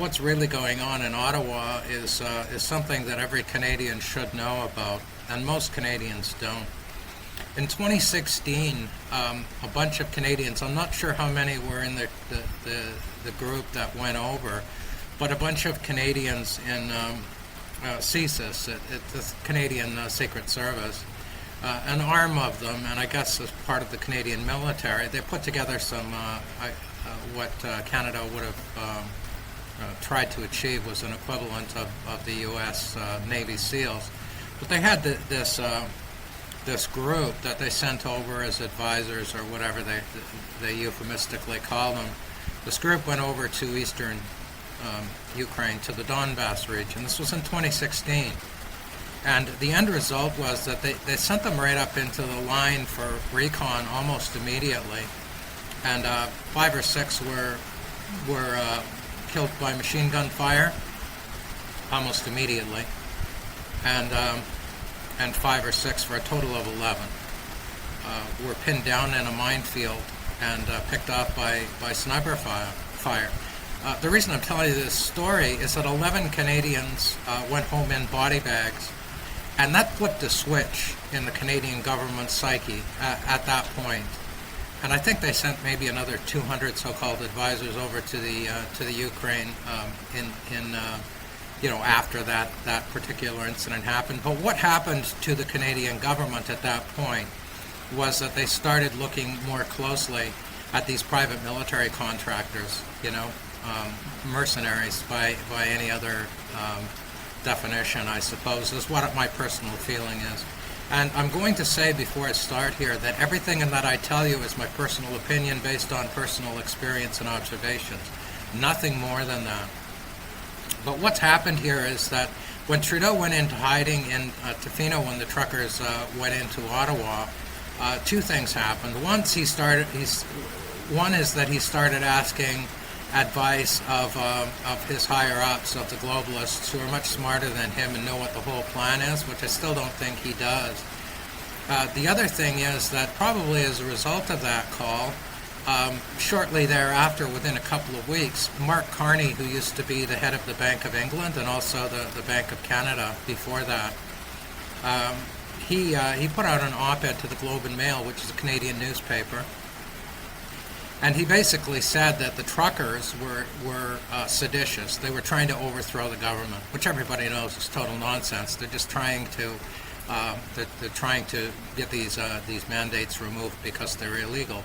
what's really going on in Ottawa is something that every Canadian should know about, and most Canadians don't. In 2016, a bunch of Canadians, I'm not sure how many were in the group that went over, but a bunch of Canadians in CSIS, the Canadian Secret Service, an arm of them, and I guess as part of the Canadian military, they put together some, what Canada would have tried to achieve was an equivalent of the U.S. Navy SEALs. But they had this group that they sent over as advisors, or whatever they euphemistically call them. This group went over to eastern Ukraine, to the Donbass region. This was in 2016. And the end result was that they sent them right up into the line for recon almost immediately. And 5 or 6 were killed by machine gun fire almost immediately. And 5 or 6, for a total of 11, were pinned down in a minefield and picked off by sniper fire. The reason I'm telling you this story is that 11 Canadians went home in body bags, and that flipped a switch in the Canadian government's psyche at that point. And I think they sent maybe another 200 so-called advisors over to the Ukraine after that particular incident happened. But what happened to the Canadian government at that point was that they started looking more closely at these private military contractors, mercenaries by any other definition, I suppose, is what my personal feeling is. And I'm going to say before I start here that everything in that I tell you is my personal opinion based on personal experience and observations. Nothing more than that. But what's happened here is that when Trudeau went into hiding in Tofino, when the truckers went into Ottawa, 2 things happened. One is that he started asking advice of his higher-ups, of the globalists, who are much smarter than him and know what the whole plan is, which I still don't think he does. The other thing is that probably as a result of that call, shortly thereafter, within a couple of weeks, Mark Carney, who used to be the head of the Bank of England and also the Bank of Canada before that, he put out an op-ed to the Globe and Mail, which is a Canadian newspaper, and he basically said that the truckers were seditious. They were trying to overthrow the government, which everybody knows is total nonsense. They're just trying to they're trying to get these mandates removed because they're illegal.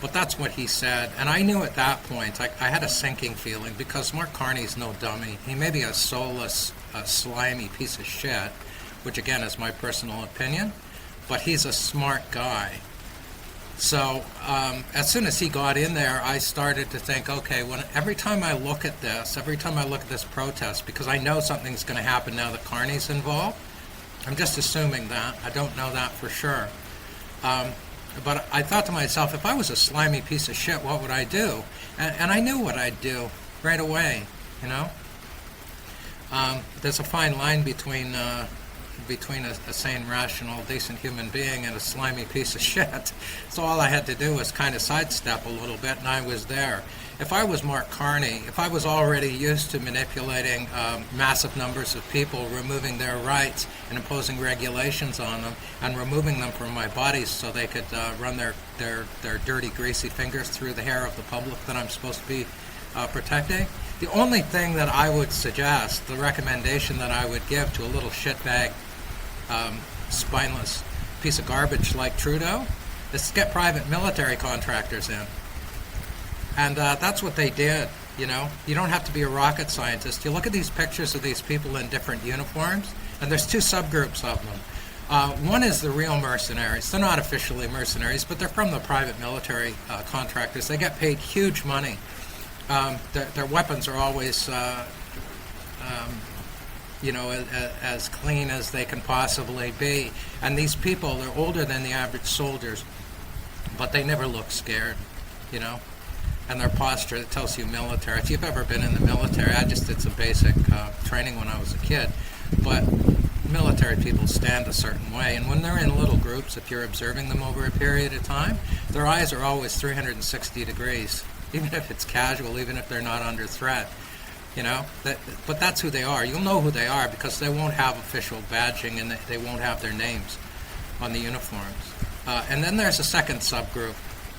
But that's what he said, and I knew at that point, I had a sinking feeling, because Mark Carney's no dummy. He may be a soulless, slimy piece of shit, which again is my personal opinion, but he's a smart guy. So as soon as he got in there, I started to think, okay, every time I look at this protest, because I know something's going to happen now that Carney's involved, I'm just assuming that. I don't know that for sure. But I thought to myself, if I was a slimy piece of shit, what would I do? And I knew what I'd do right away, There's a fine line between a sane, rational, decent human being and a slimy piece of shit. So all I had to do was kind of sidestep a little bit, and I was there. If I was Mark Carney, if I was already used to manipulating massive numbers of people, removing their rights and imposing regulations on them, and removing them from my body so they could run their dirty, greasy fingers through the hair of the public that I'm supposed to be protecting, the only thing that I would suggest, the recommendation that I would give to a little shitbag, spineless piece of garbage like Trudeau, is to get private military contractors in. And that's what they did, You don't have to be a rocket scientist. You look at these pictures of these people in different uniforms, and there's 2 subgroups of them. One is the real mercenaries. They're not officially mercenaries, but they're from the private military contractors. They get paid huge money. Their weapons are always, as clean as they can possibly be. And these people, they're older than the average soldiers, but they never look scared, And their posture, it tells you military. If you've ever been in the military, I just did some basic training when I was a kid, but military people stand a certain way, and when they're in little groups, if you're observing them over a period of time, their eyes are always 360 degrees, even if it's casual, even if they're not under threat. But that's who they are. You'll know who they are because they won't have official badging and they won't have their names on the uniforms. And then there's a second subgroup,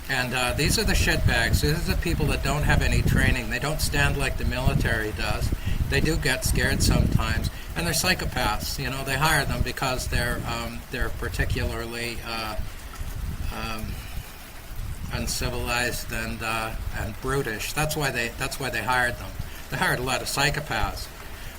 and these are the shitbags. These are the people that don't have any training. They don't stand like the military does. They do get scared sometimes, and they're psychopaths. They hire them because they're particularly uncivilized and brutish. That's why they hired them. They hired a lot of psychopaths.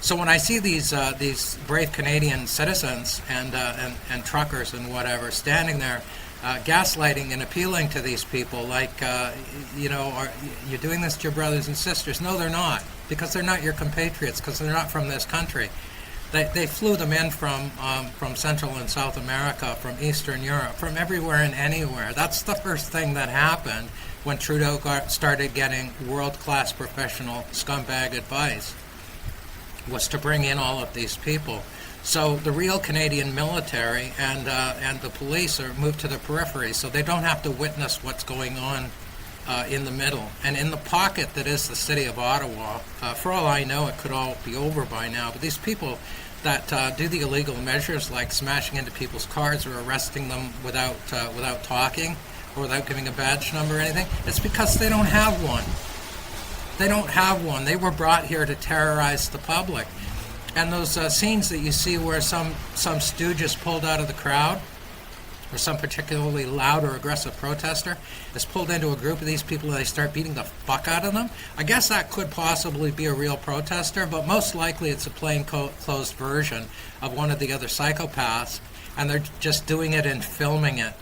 So when I see these brave Canadian citizens and truckers and whatever standing there, gaslighting and appealing to these people, like you're doing this to your brothers and sisters. No, they're not, because they're not your compatriots, because they're not from this country. They flew them in from Central and South America, from Eastern Europe, from everywhere and anywhere. That's the first thing that happened when Trudeau started getting world-class professional scumbag advice, was to bring in all of these people. So the real Canadian military and the police are moved to the periphery, so they don't have to witness what's going on in the middle. And in the pocket that is the city of Ottawa, for all I know, it could all be over by now, but these people that do the illegal measures like smashing into people's cars or arresting them without talking or without giving a badge number or anything, it's because they don't have one. They don't have one. They were brought here to terrorize the public. And those scenes that you see where some stooge is pulled out of the crowd, or some particularly loud or aggressive protester is pulled into a group of these people and they start beating the fuck out of them, I guess that could possibly be a real protester, but most likely it's a plain-clothes version of one of the other psychopaths, and they're just doing it and filming it.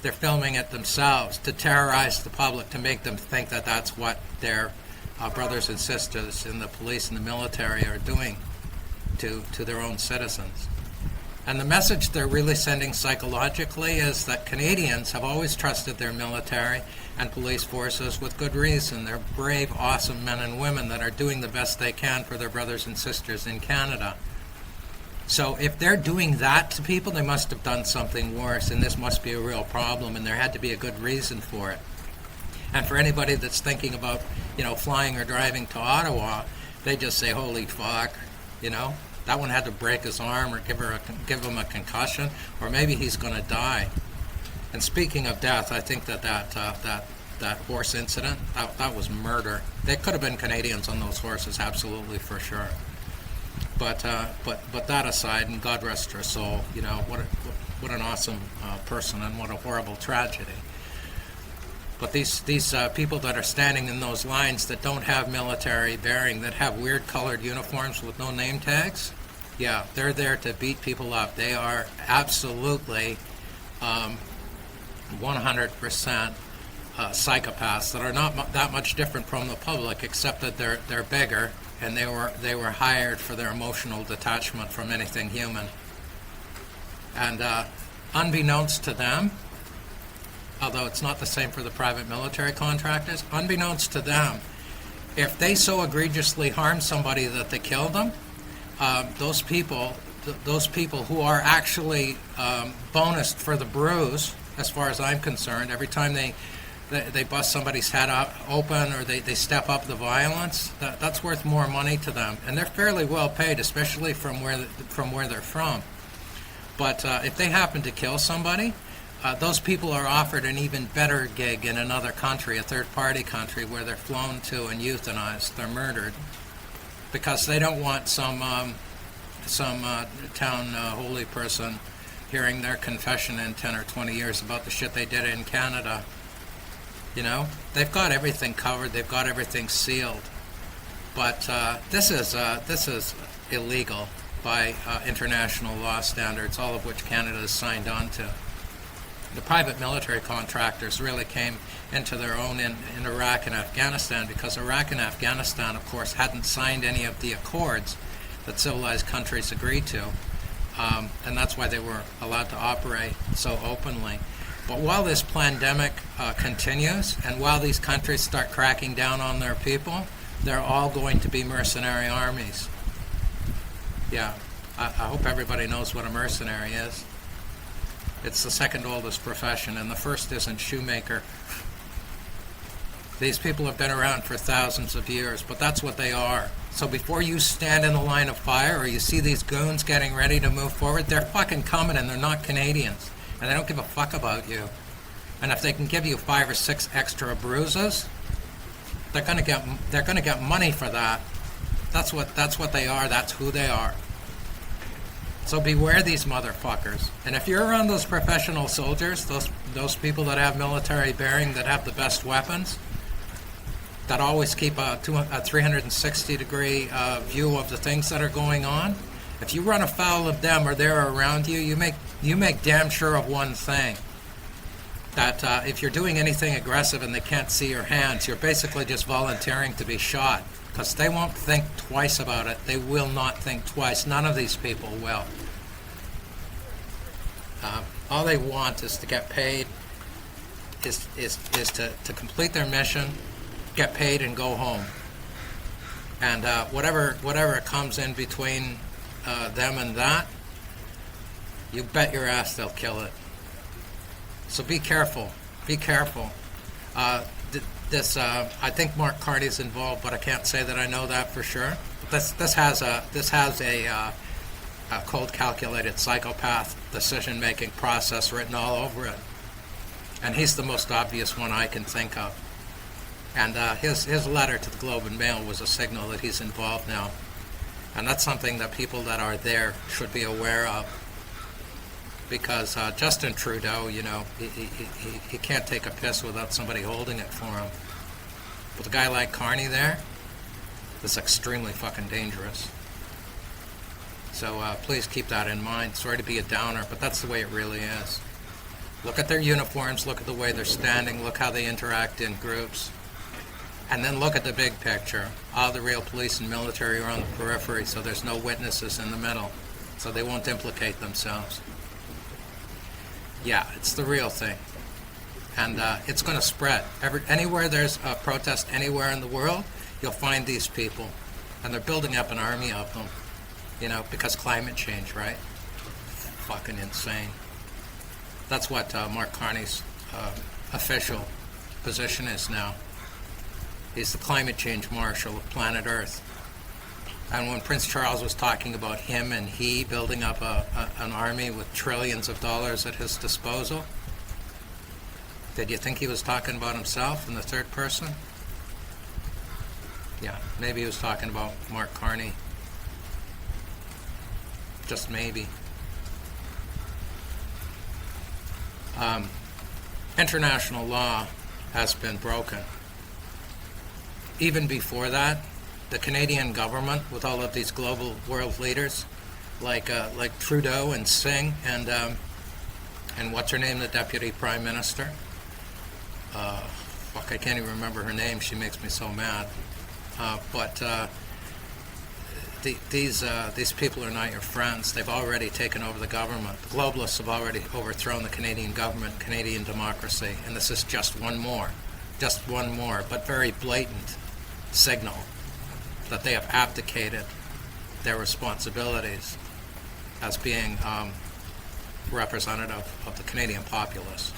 They're filming it themselves to terrorize the public, to make them think that that's what their brothers and sisters in the police and the military are doing to their own citizens. And the message they're really sending psychologically is that Canadians have always trusted their military and police forces with good reason. They're brave, awesome men and women that are doing the best they can for their brothers and sisters in Canada. So if they're doing that to people, they must have done something worse, and this must be a real problem, and there had to be a good reason for it. And for anybody that's thinking about, flying or driving to Ottawa, they just say, holy fuck, that one had to break his arm or give him a concussion, or maybe he's going to die. And speaking of death, I think that horse incident, that was murder. They could have been Canadians on those horses, absolutely, for sure. But that aside, and God rest her soul, what an awesome person and what a horrible tragedy. But these people that are standing in those lines that don't have military bearing, that have weird colored uniforms with no name tags, yeah, they're there to beat people up. They are absolutely 100% psychopaths that are not that much different from the public, except that they're bigger, and they were hired for their emotional detachment from anything human. And unbeknownst to them, although it's not the same for the private military contractors, unbeknownst to them, if they so egregiously harm somebody that they kill them, those people who are actually bonused for the bruise, as far as I'm concerned, every time they bust somebody's head open or they step up the violence, that's worth more money to them, and they're fairly well paid, especially from where they're from. But if they happen to kill somebody, those people are offered an even better gig in another country, a third-party country, where they're flown to and euthanized. They're murdered because they don't want some town holy person hearing their confession in 10 or 20 years about the shit they did in Canada. They've got everything covered. They've got everything sealed. But this is illegal by international law standards, all of which Canada has signed on to. The private military contractors really came into their own in Iraq and Afghanistan, because Iraq and Afghanistan, of course, hadn't signed any of the accords that civilized countries agreed to, and that's why they were allowed to operate so openly. But while this pandemic continues, and while these countries start cracking down on their people, they're all going to be mercenary armies. Yeah, I hope everybody knows what a mercenary is. It's the second oldest profession, and the first isn't shoemaker. These people have been around for thousands of years, but that's what they are. So before you stand in the line of fire or you see these goons getting ready to move forward, they're fucking coming and they're not Canadians. And they don't give a fuck about you. And if they can give you 5 or 6 extra bruises, they're gonna get money for that. That's what they are. That's who they are. So beware these motherfuckers. And if you're around those professional soldiers, those people that have military bearing, that have the best weapons, that always keep a 360-degree view of the things that are going on, if you run afoul of them or they're around you, you make damn sure of one thing. That if you're doing anything aggressive and they can't see your hands, you're basically just volunteering to be shot. Because they won't think twice about it. They will not think twice. None of these people will. All they want is to get paid, is to complete their mission, get paid, and go home. And whatever comes in between them and that, you bet your ass they'll kill it. So be careful. Be careful. I think Mark Carney's involved, but I can't say that I know that for sure. But this has a cold, calculated psychopath decision-making process written all over it, and he's the most obvious one I can think of. And his letter to the Globe and Mail was a signal that he's involved now, and that's something that people that are there should be aware of. Because Justin Trudeau, you know, he can't take a piss without somebody holding it for him. But a guy like Carney there is extremely fucking dangerous. So please keep that in mind. Sorry to be a downer, but that's the way it really is. Look at their uniforms, look at the way they're standing, look how they interact in groups. And then look at the big picture. All the real police and military are on the periphery, so there's no witnesses in the middle. So they won't implicate themselves. Yeah, it's the real thing. And it's going to spread. Anywhere there's a protest anywhere in the world, you'll find these people. And they're building up an army of them. You know, because climate change, right? Fucking insane. That's what Mark Carney's official position is now. He's the climate change marshal of planet Earth. And when Prince Charles was talking about him and he building up an army with trillions of dollars at his disposal, did you think he was talking about himself in the third person? Yeah, maybe he was talking about Mark Carney. Just maybe. International law has been broken. Even before that, the Canadian government, with all of these global world leaders, like Trudeau and Singh and what's her name, the Deputy Prime Minister. Fuck, I can't even remember her name. She makes me so mad. But these people are not your friends. They've already taken over the government. The globalists have already overthrown the Canadian government, Canadian democracy, and this is just one more, but very blatant signal that they have abdicated their responsibilities as being representative of the Canadian populace.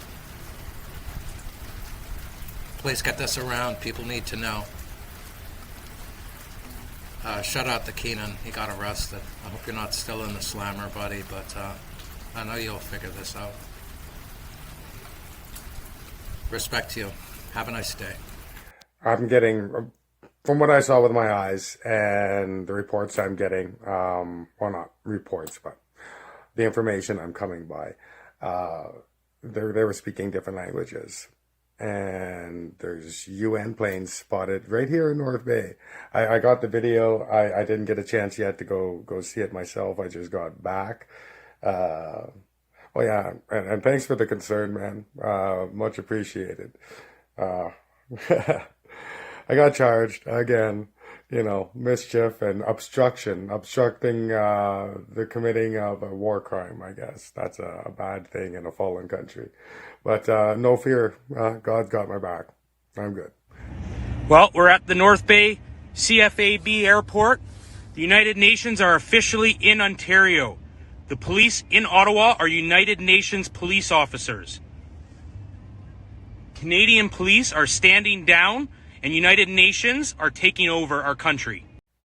Please get this around. People need to know. Shout out to Keenan. He got arrested. I hope you're not still in the slammer, buddy, but I know you'll figure this out. Respect to you. Have a nice day. I'm getting, from what I saw with my eyes and the reports I'm getting, well, not reports, but the information I'm coming by, they were speaking different languages. And there's UN planes spotted right here in North Bay. I got the video. I didn't get a chance yet to go see it myself. I just got back. Oh yeah, and thanks for the concern, man. Much appreciated. I got charged again, mischief and obstructing the committing of a war crime, I guess. That's a bad thing in a fallen country. But no fear, God's got my back. I'm good. Well, we're at the North Bay CFAB airport. The United Nations are officially in Ontario. The police in Ottawa are United Nations police officers. Canadian police are standing down and United Nations are taking over our country.